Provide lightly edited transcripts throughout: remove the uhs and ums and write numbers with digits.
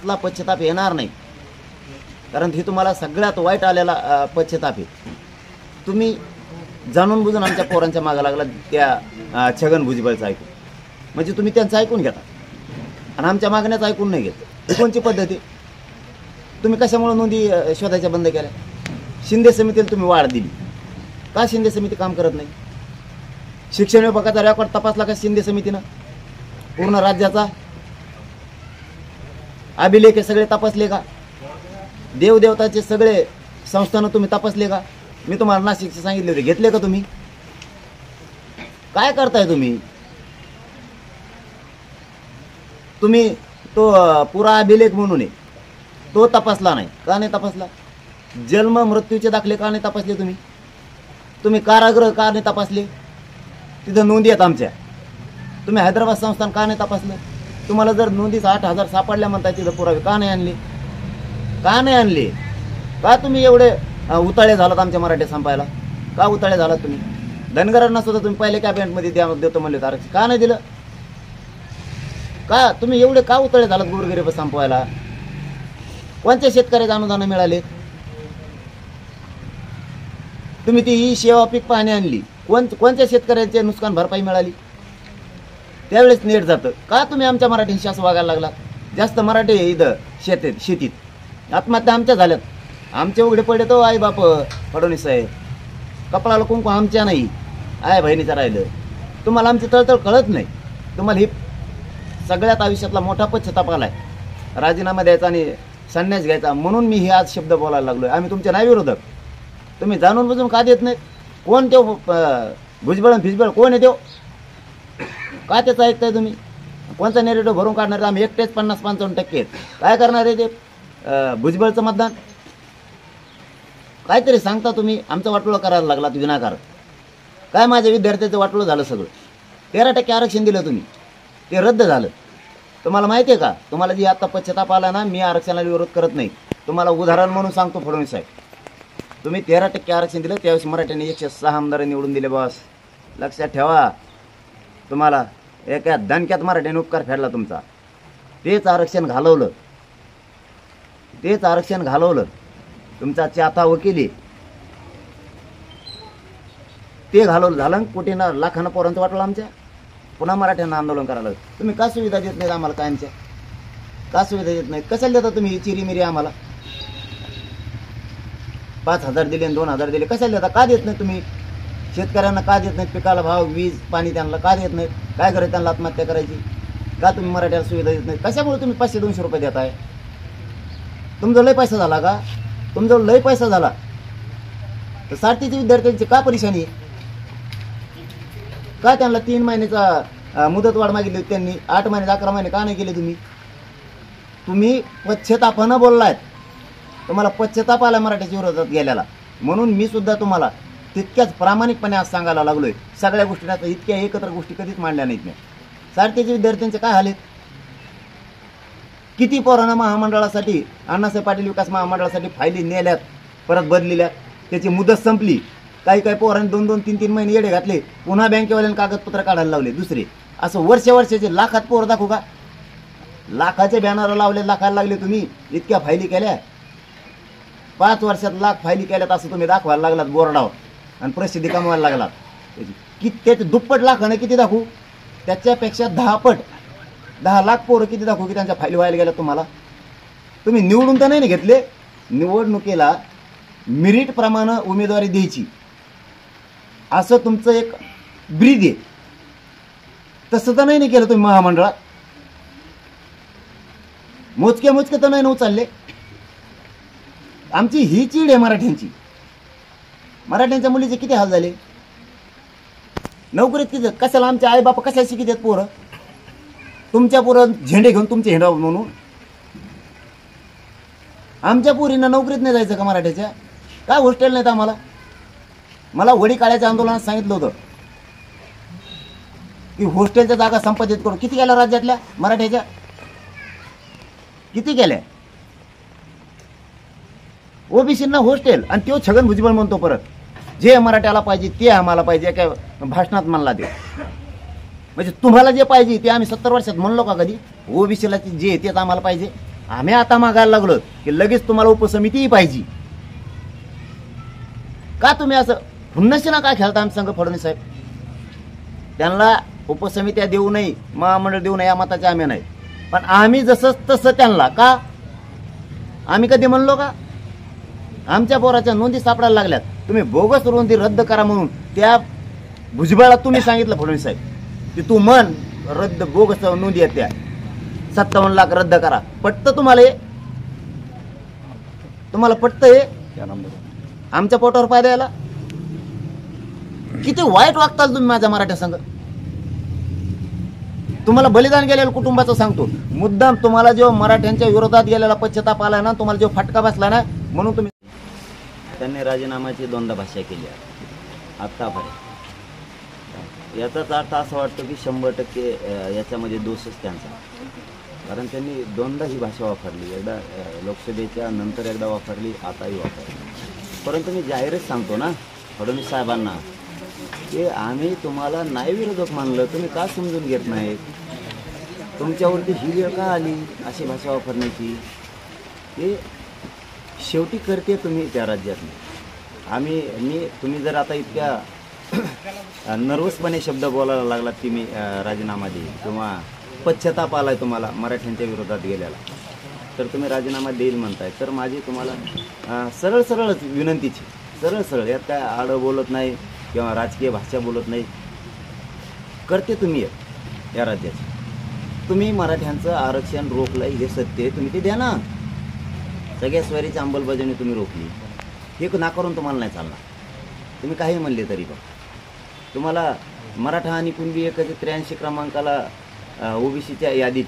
आयुष्यातला पश्चाताप येणार नाही, कारण हे तुम्हाला सगळ्यात वाईट आलेला पश्चाताप आहे. तुम्ही जाणून बुजून आमच्या पोरांच्या मागे लागला त्या छगन भुजबळचं ऐकून, म्हणजे तुम्ही त्यांचं ऐकून घेता आणि आमच्या मागण्याच ऐकून नाही घेत. ही कोणची पद्धती? तुम्ही कशामुळे नोंदी शोधायच्या बंद केल्या? शिंदे समितीला तुम्ही वाढ दिली का? शिंदे समिती काम करत नाही. शिक्षण विभागाचा रेकॉर्ड तपासला का शिंदे समितीनं? पूर्ण राज्याचा अभिलेख सगळे तपासले का? देवदेवताचे सगळे संस्थानं तुम्ही तपासले का? मी तुम्हाला नाशिकचे सांगितले होते, घेतले का तुम्ही? काय करताय तुम्ही? तुम्ही तो पुरा अभिलेख म्हणून आहे तो तपासला नाही का? नाही तपासला. जन्म मृत्यूचे दाखले का नाही तपासले तुम्ही? तुम्ही कारागृह का नाही तपासले? तिथं नोंदी आहेत आमच्या. तुम्ही हैदराबाद संस्थान का नाही तपासलं? तुम्हाला जर नोंदीच 8,000 सापडल्या म्हणताय, तिथं पुरावे का नाही आणले? का नाही आणले? का तुम्ही एवढे उताळे झालात आमच्या मराठी संपायला? का उताळे झालात तुम्ही? धनगरांना सुद्धा तुम्ही पहिले कॅबिनेटमध्ये देतो म्हणले होते आरक्षण, का नाही दिलं? का तुम्ही एवढे का उताळे झालात गोरगरीब संपवायला? कोणत्या शेतकऱ्याचे अनुदान मिळाले? तुम्ही ती ही सेवा पीक पाहणी आणली, कोणत्या शेतकऱ्यांचे नुकसान भरपाई मिळाली? त्यावेळेस नेट जातं का? तुम्ही आमच्या मराठीशी असं वागायला लागला? जास्त मराठी इथं शेतीत आत्महत्या आमच्या झाल्यात. आमचे उघडे पडले तो आई बाप फडणवीस साहेब, कपडाला कुंकू आमच्या नाही, आय बहिणीचं राहिलं. तुम्हाला आमची तळतळ कळत नाही. तुम्हाला ही सगळ्यात आयुष्यातला मोठा पश्चाताप आलाय, राजीनामा द्यायचा आणि संन्यास घ्यायचा. म्हणून मी हे आज शब्द बोलायला लागलोय. आम्ही तुमच्या नाही विरोधक. तुम्ही जाणून बुजून का देत नाही? कोण देव भुजबळ फिजबळ कोण आहे देव? का त्याचं ऐकताय तुम्ही? कोणता नेरेटिव्ह भरून काढणार? आम्ही एकटेच 50-55% आहेत. काय करणार आहे ते भुजबळचं मतदान? काहीतरी सांगता तुम्ही. आमचं वाटोळं करायला लागला विनाकार. काय माझ्या विद्यार्थ्याचं वाटोळं झालं सगळं. 13% आरक्षण दिलं तुम्ही, ते रद्द झालं. तुम्हाला माहिती आहे का? तुम्हाला जी आता पश्चाताप आला ना, मी आरक्षणाला विरोध करत नाही. तुम्हाला उदाहरण म्हणून सांगतो फडणवीस साहेब, तुम्ही 13% आरक्षण दिलं त्यावेळेस मराठ्यांनी 106 आमदार निवडून दिले. बॉस लक्षात ठेवा, तुम्हाला एका दणक्यात मराठ्याने उपकार फेडला तुमचा. तेच आरक्षण घालवलं, तेच आरक्षण घालवलं. तुमचा चाथा वकिली ते घालवलं झालं. कोटीना लाखांना पोरांचं वाटलं आमच्या. पुन्हा मराठ्यांना आंदोलन करायला तुम्ही का सुविधा देत नाहीत आम्हाला? कायमच्या का सुविधा देत नाहीत? कशाला देता तुम्ही चिरीमिरी आम्हाला? 5,000 दिले आणि 2,000 दिले, कशाला देता? का देत नाही तुम्ही? शेतकऱ्यांना का देत नाहीत? पिकाला भाव, वीज, पाणी त्यांना का देत नाहीत? काय करायचं त्यांना आत्महत्या करायची? का तुम्ही मराठ्याला सुविधा देत नाही? कशामुळे तुम्ही 500-200 रुपये देताय? तुमचा लय पैसा झाला का? तुमचा लय पैसा झाला तर साठीच्या विद्यार्थ्यांची का परेशानी? का त्यांना 3 महिन्याचा मुदतवाढ मागितली होती त्यांनी? 8 महिने 11 महिने का नाही केले तुम्ही? तुम्ही पश्चातापानं बोललायत. तुम्हाला पश्चाताप आला मराठ्याच्या विरोधात गेल्याला. म्हणून मी सुद्धा तुम्हाला तितक्याच प्रामाणिकपणे आज सांगायला लागलोय. सगळ्या गोष्टींना इतक्या एकत्र गोष्टी कधीच मांडल्या नाहीत मी. साठीच्या विद्यार्थ्यांचे काय हाल आहेत? किती पोरांना महामंडळासाठी, अण्णासाहेब पाटील विकास महामंडळासाठी फायली नेल्यात, परत बदलिल्या, त्याची मुदत संपली. काही काही पोरांनी 2-2, 3-3 महिने येडे घातले, पुन्हा बँकेवाल्यांनी कागदपत्र काढायला लावले दुसरे. असं वर्षाचे लाखात पोर दाखवू का? लाखाचे बॅनर लावले, लाखाला लागले तुम्ही. इतक्या फायली केल्या, 5 वर्षात लाख फायली केल्यात असं तुम्ही दाखवायला लागलात बोर्डावर आणि प्रसिद्धी कमवायला लागलात. की त्याचे दुप्पट लाखानं किती दाखवू? त्याच्यापेक्षा 10 पट, 10 लाख पोरं किती दाखवू की त्यांच्या फायली व्हायला गेल्या तुम्हाला? तुम्ही निवडून तर नाही घेतले. निवडणुकीला मेरिट प्रमाणे उमेदवारी द्यायची असं तुमचं एक ब्रीद आहे. तसं तर नाही केलं तुम्ही महामंडळात. मोजके तर नाही उचलले. आमची ही चीड आहे मराठ्यांची. मराठ्यांच्या मुलीचे किती हाल झाले. नोकरीत किती, कशाला आमचे आई बाप कशाला शिकित आहेत पोरं? तुमच्या पोरं झेंडे घेऊन तुमचे हिंडा म्हणून. आमच्या पोरींना नोकरीत नाही जायचं का मराठ्याच्या? काय हॉस्टेल नाहीत आम्हाला? मला वडी काळ्याच्या आंदोलनात सांगितलं होतं की हॉस्टेलच्या जागा संपादित करून. किती गेल्या राज्यातल्या मराठ्याच्या? किती गेल्या? ओबीसींना हॉस्टेल. आणि तो छगन भुजबळ म्हणतो परत जे मराठ्याला पाहिजे ते आम्हाला पाहिजे. काय भाषणात म्हणला ते? म्हणजे तुम्हाला जे पाहिजे ते आम्ही 70 वर्षात म्हणलो का कधी? ओबीसीला जे तेच आम्हाला पाहिजे. आम्ही आता मागायला लागलो की लगेच तुम्हाला उपसमितीही पाहिजे. का तुम्ही असं हुन्नशीना का खेळता आमच्या संघ फडणवीस साहेब? त्यांना उपसमित्या देऊ नये, महामंडळ देऊ नये या मताचे आम्ही नाही, पण आम्ही जसं तसं त्यांना का, आम्ही कधी म्हणलो का? आमच्या पोराच्या नोंदी सापडायला लागल्यात, तुम्ही बोगस नोंदी रद्द करा म्हणून त्या भुजबळाला तुम्ही सांगितलं फडणवीस साहेब की तू मन रद्द बोगस नोंदी आहेत त्या 57 लाख रद्द करा. पटतं तुम्हाला हे? तुम्हाला पटतं हे? आमच्या पोटावर पाय द्यायला किती वाईट वागताल तुम्ही माझ्या मराठा संघ. तुम्हाला बलिदान गेलेलं कुटुंबाचं सांगतो, मुद्दाम तुम्हाला जेव्हा मराठ्यांच्या विरोधात गेलेला पश्चाताप आला ना, तुम्हाला जेव्हा फटका बसला ना, म्हणून तुम्ही त्यांनी राजीनाम्याची दोनदा भाषा केली आतापर्यंत. याचाच अर्थ असं वाटतो की 100% याच्यामध्ये दोषच त्यांचा, कारण त्यांनी दोनदा ही भाषा वापरली, एकदा लोकसभेच्या नंतर एकदा वापरली, आताही वापरली. परंतु मी जाहीरच सांगतो ना फडणवीस साहेबांना की आम्ही तुम्हाला नाही विरोधक मानलं, तुम्ही का समजून घेत नाहीत? तुमच्यावरती ही वेळ का आली अशी भाषा वापरण्याची? हे शेवटी करते तुम्ही त्या राज्यात. तुम्ही जर आता इतक्या नर्वसपणे शब्द बोलायला लागलात की मी राजीनामा देईन किंवा पश्चाताप आलाय तुम्हाला मराठ्यांच्या विरोधात गेल्याला, तर तुम्ही राजीनामा देईल म्हणताय, तर माझी तुम्हाला सरळच विनंतीची, सरळ यात काय आडं बोलत नाही किंवा राजकीय भाषा बोलत नाही, करते तुम्ही या राज्याची. तुम्ही मराठ्यांचं आरक्षण रोखलंय हे सत्य आहे, तुम्ही ते द्या ना. सगळ्या स्वारीची अंमलबजावणी तुम्ही रोखली, हे नाकारून तुम्हाला नाही चालणार. तुम्ही काही म्हणले तरी पण तुम्हाला मराठा आणि कुणबी एकच 83 क्रमांकाला ओबीसीच्या यादीत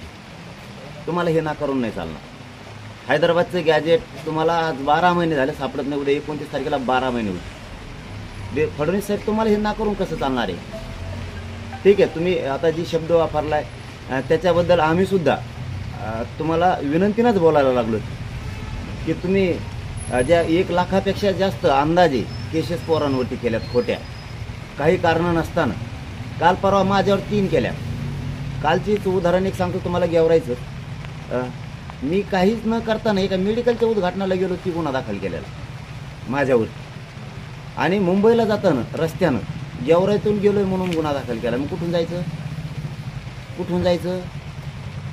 तुम्हाला हे नाकारून नाही चालणार. हैदराबादचं गॅजेट तुम्हाला आज 12 महिने झाले सापडत नाही, उद्या 29 तारखेला 12 महिने होते. फडणवीस साहेब तुम्हाला हे नाकारून कसं चालणार आहे? ठीक आहे, तुम्ही आता जी शब्द वापरलाय त्याच्याबद्दल आम्ही सुद्धा तुम्हाला विनंतीनंच बोलायला लागलो की तुम्ही ज्या 1 लाखापेक्षा जास्त अंदाजे केसेस पोरांवरती केल्यात खोट्या, काही कारण नसताना. काल परवा माझ्यावर 3 केल्या. कालचीच उदाहरण एक सांगतो तुम्हाला गेवरायचं. मी काहीच न करताना एका मेडिकलच्या उद्घाटनाला गेलो, ती गुन्हा दाखल केलेला माझ्यावर, आणि मुंबईला जाताना रस्त्यानं गेवराईतून गेलोय म्हणून गुन्हा दाखल केला. मग कुठून जायचं?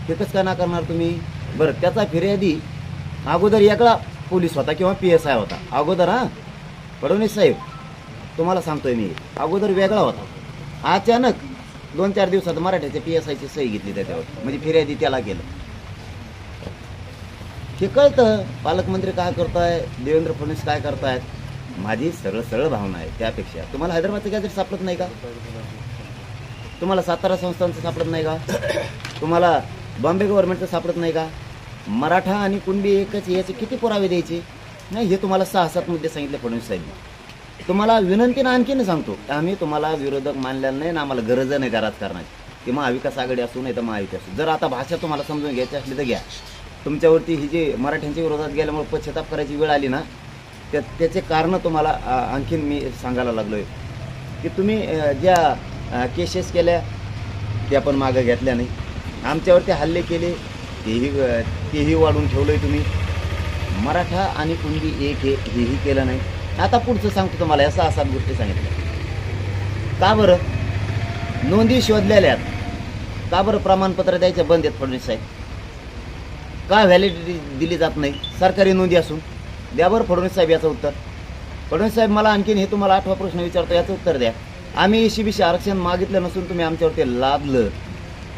हे कसं काय ना करणार तुम्ही? बरं, त्याचा फिर्यादी अगोदर वेगळा पोलीस होता किंवा PSI होता अगोदर. फडणवीस साहेब तुम्हाला सांगतोय मी, अगोदर वेगळा होता. अचानक 2-4 दिवसात मराठ्याच्या PSIची सही घेतली त्याच्यावर, म्हणजे फिर्यादी त्याला केलं. हे कळतं पालकमंत्री काय करताय, देवेंद्र फडणवीस काय करतायत. माझी सरळ भावना आहे. त्यापेक्षा तुम्हाला हैदराबादचं गॅजेट सापडत नाही का? तुम्हाला सातारा संस्थांचं सापडत नाही का? तुम्हाला बॉम्बे गव्हर्नमेंटचं सापडत नाही का? मराठा आणि कुणबी एकच याचे किती पुरावे द्यायचे? नाही, हे तुम्हाला 6-7 मुद्दे सांगितले फडणवीस साहेब. तुम्हाला विनंतीनं आणखीन सांगतो, आम्ही तुम्हाला विरोधक मानलेलं नाही ना, आम्हाला गरज नाही का राजकारणाची, की महाविकास आघाडी असू नाही तर महायुती असू. जर आता भाषा तुम्हाला समजून घ्यायची असली तर घ्या. तुमच्यावरती ही जी मराठ्यांच्या विरोधात गेल्यामुळे पश्चाताप करायची वेळ आली ना, त्याचे कारण तुम्हाला आणखीन मी सांगायला लागलो आहे की तुम्ही ज्या केसेस केल्या त्या पण मागं घेतल्या नाही. आमच्यावरती हल्ले केले तेही वाढून ठेवलं आहे तुम्ही. मराठा आणि कुणबी एक हेही केलं नाही. आता पुढचं सांगतो तुम्हाला, या 6-7 गोष्टी सांगितल्या. का बरं नोंदी शोधलेल्या का बरं प्रमाणपत्र द्यायचे बंद आहेत फडणवीस साहेब? का व्हॅलिडिटी दिली जात नाही? सरकारी नोंदी असून द्या बरं फडणवीस साहेब याचं उत्तर. फडणवीस साहेब मला आणखीन हे तुम्हाला 8वा प्रश्न विचारतो, याचं उत्तर द्या. आम्ही ECBC आरक्षण मागितलं नसून तुम्ही आमच्यावरती लादलं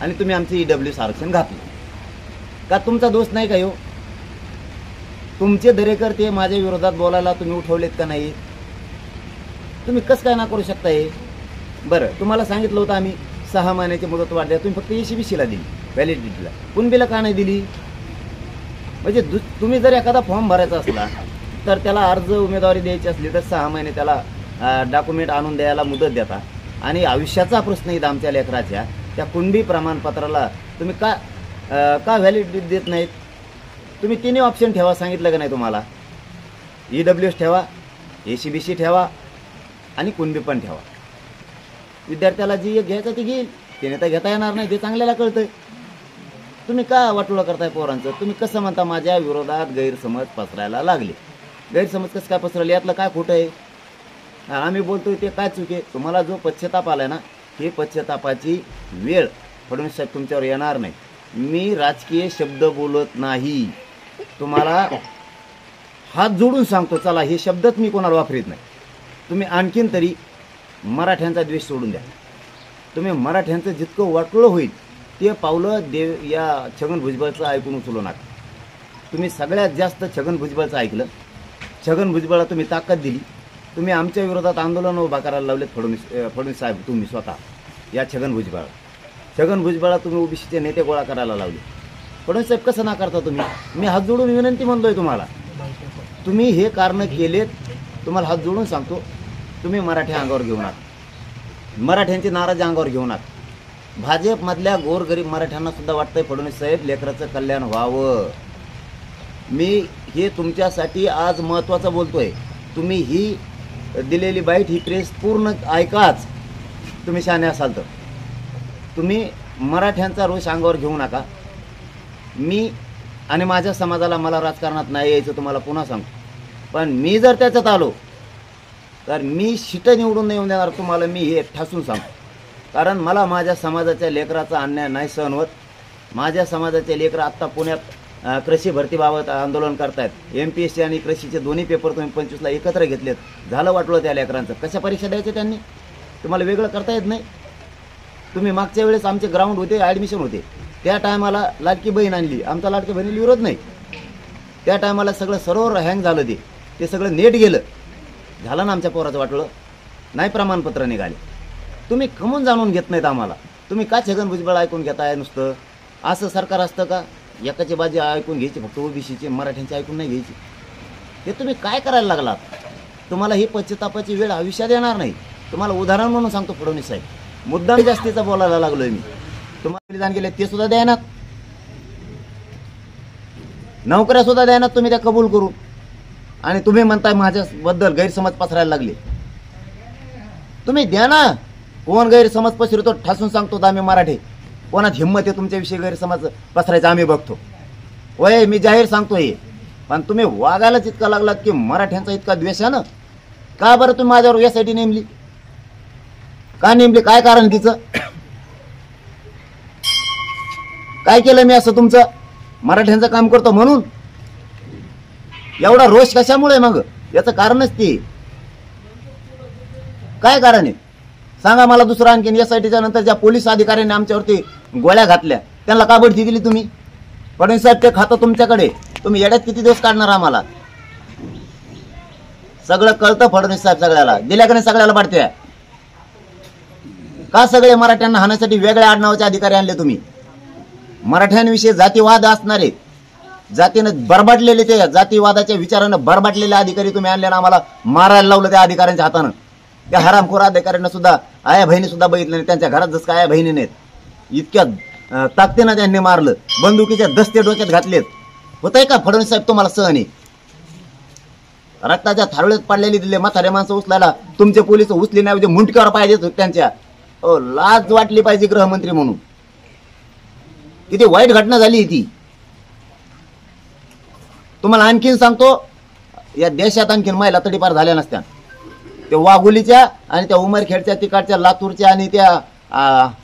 आणि तुम्ही आमचं EWS आरक्षण घातलं. का तुमचा दोष नाही का हो? तुमचे दरेकर ते माझ्या विरोधात बोलायला तुम्ही उठवलेत का नाही? तुम्ही कसं काय ना करू शकता हे? बरं, तुम्हाला सांगितलं होतं आम्ही 6 महिन्याची मुदत वाढ द्या, तुम्ही फक्त ECBCला दिली व्हॅलिडिटीला, कुणबीला का नाही दिली? म्हणजे तुम्ही जर एखादा फॉर्म भरायचा असला तर त्याला अर्ज उमेदवारी द्यायची असली तर 6 महिने त्याला डॉक्युमेंट आणून द्यायला मुदत देता. आणि आयुष्याचा प्रश्न येत आमच्या लेकराच्या त्या कुणबी प्रमाणपत्राला तुम्ही का व्हॅलिडिटी देत नाहीत? तुम्ही 3 ऑप्शन ठेवा, सांगितलं का नाही तुम्हाला? EWS ठेवा, ECBC ठेवा आणि कुणबी पण ठेवा. विद्यार्थ्याला जी घ्यायचं ती घेईल, त्याने तर घेता येणार नाही, ते चांगल्याला कळतंय. तुम्ही का वाटोळं करताय पोरांचं? तुम्ही कसं म्हणता माझ्या विरोधात गैरसमज पसरायला लागले? गैरसमज कसं काय पसरले? यातलं काय खोटं आहे? आम्ही बोलतोय ते काय चूक आहे? तुम्हाला जो पश्चाताप आलाय ना, ही पश्चातापाची वेळ फडणवीस साहेब तुमच्यावर येणार नाही. मी राजकीय शब्द बोलत नाही, तुम्हाला हात जोडून सांगतो. चला, हे शब्दच मी कोणाला वापरीत नाही. तुम्ही आणखीन तरी मराठ्यांचा द्वेष सोडून द्या. तुम्ही मराठ्यांचं जितकं वाटोळं होईल ते पावलं या छगन भुजबळचं ऐकून उचलू नका. तुम्ही सगळ्यात जास्त छगन भुजबळचं ऐकलं. छगन भुजबळला तुम्ही ताकद दिली. तुम्ही आमच्या विरोधात आंदोलन उभा करायला लावलेत. फडणवीस साहेब तुम्ही स्वतः या छगन भुजबळला तुम्ही ओबीसीचे नेते गोळा करायला लावले. फडणवीस साहेब कसं नाकारता तुम्ही? मी हात जोडून विनंती म्हणतोय तुम्हाला. तुम्ही हे कारण केलेत, तुम्हाला हात जोडून सांगतो, तुम्ही मराठी अंगावर घेऊ नका. मराठ्यांची नाराजी अंगावर घेऊ नका. भाजपमधल्या गोरगरीब मराठ्यांना सुद्धा वाटतंय फडणवीस साहेब लेकराचं कल्याण व्हावं. मी हे तुमच्यासाठी आज महत्त्वाचं बोलतोय. तुम्ही ही दिलेली बाईट, ही प्रेस पूर्ण ऐकाच. तुम्ही शहाणे असाल तर. तुम्ही मराठ्यांचा रोष अंगावर घेऊ नका. मी आणि माझ्या समाजाला, मला राजकारणात नाही यायचं तुम्हाला पुन्हा सांगतो. पण मी जर त्याच्यात आलो तर मी शिटं निवडून नाही येऊन देणार तुम्हाला. मी हे ठासून सांगतो. कारण मला माझ्या समाजाच्या लेकराचा अन्याय नाही सहन होत. माझ्या समाजाचे लेकरं आत्ता पुण्यात कृषी भरतीबाबत आंदोलन करतायत. MPSC आणि कृषीचे दोन्ही पेपर तुम्ही 25ला एकत्र घेतलेत. झालं वाटलं त्या लेकरांचं. कशा परीक्षा द्यायच्या त्यांनी? तुम्हाला वेगळं करता येत नाही. तुम्ही मागच्या वेळेस आमचे ग्राउंड होते, ॲडमिशन होते, त्या टायमाला लाडकी बहीण आणली. आमचा लाडकी बहिणीला विरोध नाही. त्या टायमाला सगळं सर्व्हर हँग झालं. ते सगळं नेट गेलं. झालं ना आमच्या पोराचं वाटलं? नाही प्रमाणपत्र निघाले. तुम्ही कमून जाणून घेत नाहीत आम्हाला. तुम्ही का छगन भुजबळ ऐकून घेताय नुसतं? असं सरकार असतं का? एकाची बाजी ऐकून घ्यायची फक्त, ओबीसीची, मराठ्यांची ऐकून नाही घ्यायची. हे तुम्ही काय करायला लागलात? तुम्हाला ही पश्चातापाची वेळ आयुष्यात येणार नाही. तुम्हाला उदाहरण म्हणून सांगतो फडणवीस साहेब, मुद्दाम जास्तीचा बोलायला लागलोय मी. तुम्हाला बलिदान केले ते सुद्धा द्यायनात, नोकऱ्या सुद्धा द्यायनात तुम्ही त्या कबूल करू. आणि तुम्ही म्हणताय माझ्याबद्दल गैरसमज पसरायला लागले. तुम्ही द्या ना. कोण गैरसमज पसरतो ठासून सांगतो आम्ही मराठी. कोणात हिंमत आहे तुमच्याविषयी गैरसमज पसरायचा आम्ही बघतो. वय मी जाहीर सांगतोय. पण तुम्ही वागायलाच इतका लागलात की मराठ्यांचा इतका द्वेष आहे ना. का बरं तुम्ही माझ्यावर यासाठी नेमली? का नेमली? काय कारण तिचं? काय केलं मी असं तुमचं? मराठ्यांचं काम करतो म्हणून एवढा रोष कशामुळे? मग याचं कारणच ते. काय कारण आहे सांगा मला दुसरं आणखीन. SITच्या नंतर ज्या पोलीस अधिकाऱ्यांनी आमच्यावरती गोळ्या घातल्या त्यांना का बढती दिली तुम्ही? फडणवीस साहेब ते खातं तुमच्याकडे. तुम्ही येड्यात किती दिवस काढणार आम्हाला? सगळं कळतं फडणवीस साहेब. सगळ्याला दिल्याकडे सगळ्याला वाटते. का सगळे मराठ्यांना हाणण्यासाठी वेगळ्या आडनावाचे अधिकारी आणले तुम्ही? मराठ्यांविषयी जातीवाद असणारे, जातीनं बरबाडलेले, ते जातीवादाच्या विचारानं बरबाडलेले अधिकारी तुम्ही आणले ना. आम्हाला मारायला लावलं त्या अधिकाऱ्यांच्या हातानं. त्या हरामखोर अधिकाऱ्यांना सुद्धा आया बहिणी सुद्धा बघितलं नाही. त्यांच्या घरात जसं काय आया बहिणी नाहीत, इतक्या ताकदीनं त्यांनी मारलं. बंदुकीच्या दस्ते डोक्यात घातलेत. होतंय का फडणवीस साहेब तुम्हाला सहन? रक्ताच्या थारोळ्यात पडलेली दिले म्हातारे माणसं उचलायला तुमचे पोलीस उचली नाही म्हणजे मुंडक्यावर पाहिजे त्यांच्या. लाज वाटली पाहिजे गृहमंत्री म्हणून. किती वाईट घटना झाली ती. तुम्हाला आणखीन सांगतो, या देशात आणखीन महिला तडीपार झाल्या नसत्या. त्या वाघोलीच्या आणि त्या उमरखेडच्या, तिकडच्या लातूरच्या आणि त्या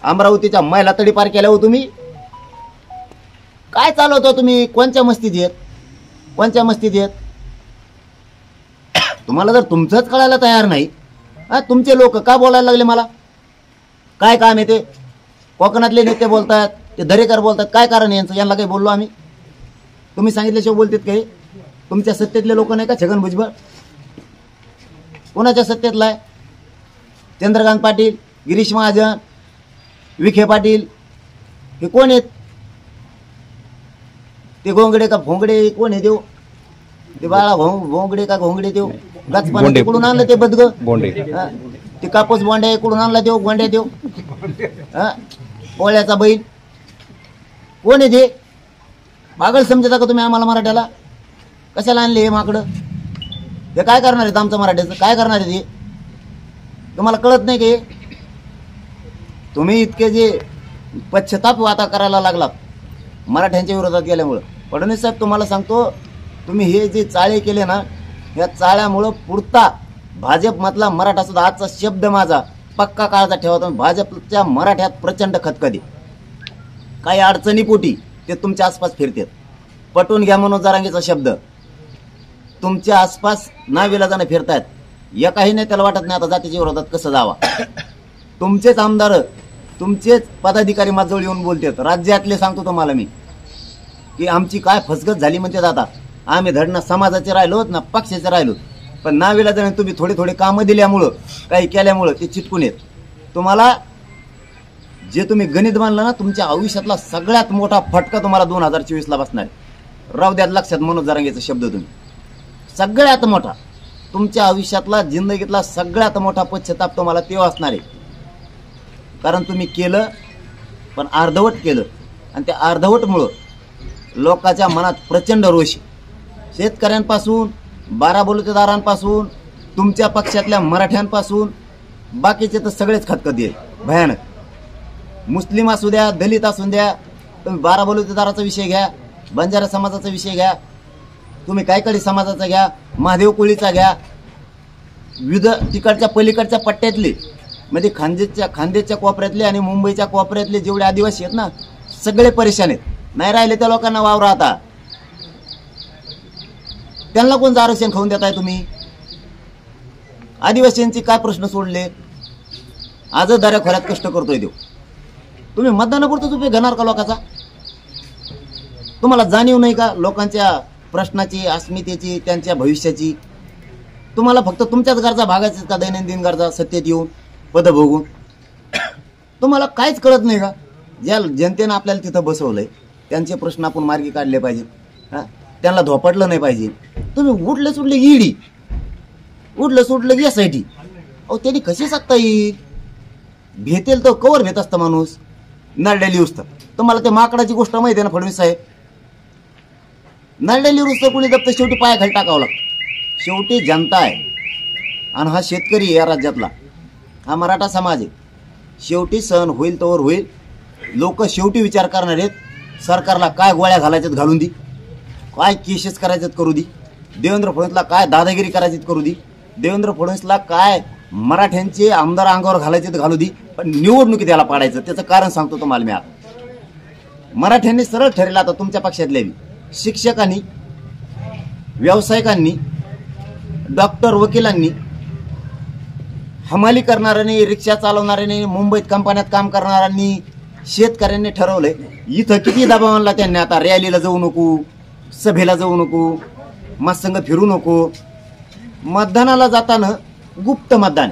अमरावतीच्या महिला तडीपार केल्या हो तुम्ही. काय चालवतो तुम्ही? कोणत्या मस्तीत येत? कोणत्या मस्तीत येत? तुम्हाला जर तुमचंच कळायला तयार नाही, तुमचे लोक का बोलायला लागले मला? काय काम आहे ते? कोकणातले नेते बोलतात, ते दरेकर बोलतात. काय कारण आहे यांचं? यांना काही बोललो आम्ही? तुम्ही सांगितल्याशिवाय बोलतात काही? तुमच्या सत्तेतले लोक नाही का छगन भुजबळ? कोणाच्या सत्तेतला आहे? चंद्रकांत पाटील, गिरीश महाजन, विखे पाटील, हे कोण आहेत? ते घोंगडे का भोंगडे कोण आहे? देव ते बाळा भोंगडे का घोंगडे देव? गचपाने कुठून आणलं ते बदग? ते कापूस बोंड्या कुठून आणला देव? गोंड्या देव पोळ्याचा बैल कोण आहे ते? पागल समजता का तुम्ही आम्हाला मराठ्याला? कशाला आणले हे माकडं? हे काय करणार आहेत आमचं मराठ्याचं? काय करणार आहे ते? तुम्हाला कळत नाही की तुम्ही इतके जे पश्चाताप आता करायला लागलात मराठ्यांच्या विरोधात गेल्यामुळं. फडणवीस साहेब तुम्हाला सांगतो, तुम्ही हे जे चाळे केले ना, या चाळ्यामुळं पुरता भाजपमधला मराठा सुद्धा, आजचा शब्द माझा पक्का काळाचा ठेवा, भाजपच्या मराठ्यात प्रचंड खतखते, काही अडचणीपोटी ते तुमच्या आसपास फिरतात. पटवून घ्या मनोज जरांगेचा शब्द, तुमच्या आसपास नाविलाजाने फिरतायत. एकाही नेत्याला वाटत नाही आता जातीच्या विरोधात कसं जावा. तुमचेच आमदार, तुमचेच पदाधिकारी माझ्याजवळ येऊन बोलतात, राज्यातले सांगतो तुम्हाला मी, की आमची काय फसगत झाली म्हणतात. आता आम्ही धडना समाजाचे राहिलो ना पक्षाचे राहिलो, पण नाविलाजाने तुम्ही थोडे थोडे कामं दिल्यामुळं, काही केल्यामुळं ते चिटकून येत. तुम्हाला जे तुम्ही गणित मानलं ना, तुमच्या आयुष्यातला सगळ्यात मोठा फटका तुम्हाला 2024ला बसणार. राहू द्या लक्षात मनोज जरांगेचा शब्द, तुम्ही सगळ्यात मोठा तुमच्या आयुष्यातला, जिंदगीतला सगळ्यात मोठा पश्चाताप तुम्हाला तेव्हा असणार आहे. कारण तुम्ही केलं पण अर्धवट केलं, आणि त्या अर्धवटमुळं लोकांच्या मनात प्रचंड रोष. शेतकऱ्यांपासून, बारा बलुतेदारांपासून, तुमच्या पक्षातल्या मराठ्यांपासून, बाकीचे तर सगळेच खतखते भयानक. मुस्लिम असू द्या, दलित असू द्या, तुम्ही बारा बलुतेदाराचा विषय घ्या, बंजारा समाजाचा विषय घ्या, तुम्ही कायकडी समाजाचा घ्या, महादेव कोळीचा घ्या, विविध तिकडच्या पलीकडच्या पट्ट्यातले, म्हणजे खानदेशच्या कोपऱ्यातले आणि मुंबईच्या कोपऱ्यातले जेवढे आदिवासी आहेत ना, सगळे परेशान आहेत. नाही राहिले त्या लोकांना वावर. आता त्यांना कोणतं आरक्षण खाऊन देताय तुम्ही? आदिवासींचे काय प्रश्न सोडले? आजच दऱ्याखोऱ्यात कष्ट करतोय देव. तुम्ही मतदानापुरतच उपयोग घेणार का लोकांचा? तुम्हाला जाणीव नाही का लोकांच्या प्रश्नाची, अस्मितेची, त्यांच्या भविष्याची? तुम्हाला फक्त तुमच्याच गरजा भागायचं का, दैनंदिन गरजा सत्तेत येऊन पद भोगून? तुम्हाला काहीच कळत नाही का? ज्या जनतेनं आपल्याला तिथं बसवलंय त्यांचे प्रश्न आपण मार्गी काढले पाहिजे, त्यांना धोपटलं नाही पाहिजे. तुम्ही उठले सुटले ईडी, उठलं सुटलं SIT. अहो त्यांनी कशी सत्ता येईल? भेटेल तर कवर भेट असतं माणूस, नरड्याली उचतं. तुम्हाला ते माकडाची गोष्ट माहिती आहे ना फडणवीस साहेब? नरड्याली उचतं कोणी दप्तर शेवटी पायाखाली टाकावं लागतं. शेवटी जनता आहे, आणि हा शेतकरी आहे या राज्यातला, हा मराठा समाज आहे. शेवटी सहन होईल तोवर होईल. लोक शेवटी विचार करणार आहेत, सरकारला काय गोळ्या घालायच्यात घालून दी, काय केसेस करायच्यात करू दी, देवेंद्र फडणवीसला काय दादागिरी करायची करू दी, देवेंद्र फडणवीसला काय मराठ्यांचे आमदार अंगावर घालायचे घालू दी, पण निवडणुकीत त्याला पाडायचं. त्याचं कारण सांगतो तुम्हाला मी. आता मराठ्यांनी सरळ ठरेल, आता तुमच्या पक्षातल्या शिक्षकांनी, व्यावसायिकांनी, डॉक्टर, वकिलांनी, हमाली करणाऱ्यांनी, रिक्षा चालवणाऱ्यांनी, मुंबईत कंपन्यात काम करणाऱ्यांनी, शेतकऱ्यांनी ठरवलंय इथं किती दबाव आणला त्यांनी. आता रॅलीला जाऊ नको, सभेला जाऊ नको, मत्संग फिरू नको. मतदानाला जाताना गुप्त मतदान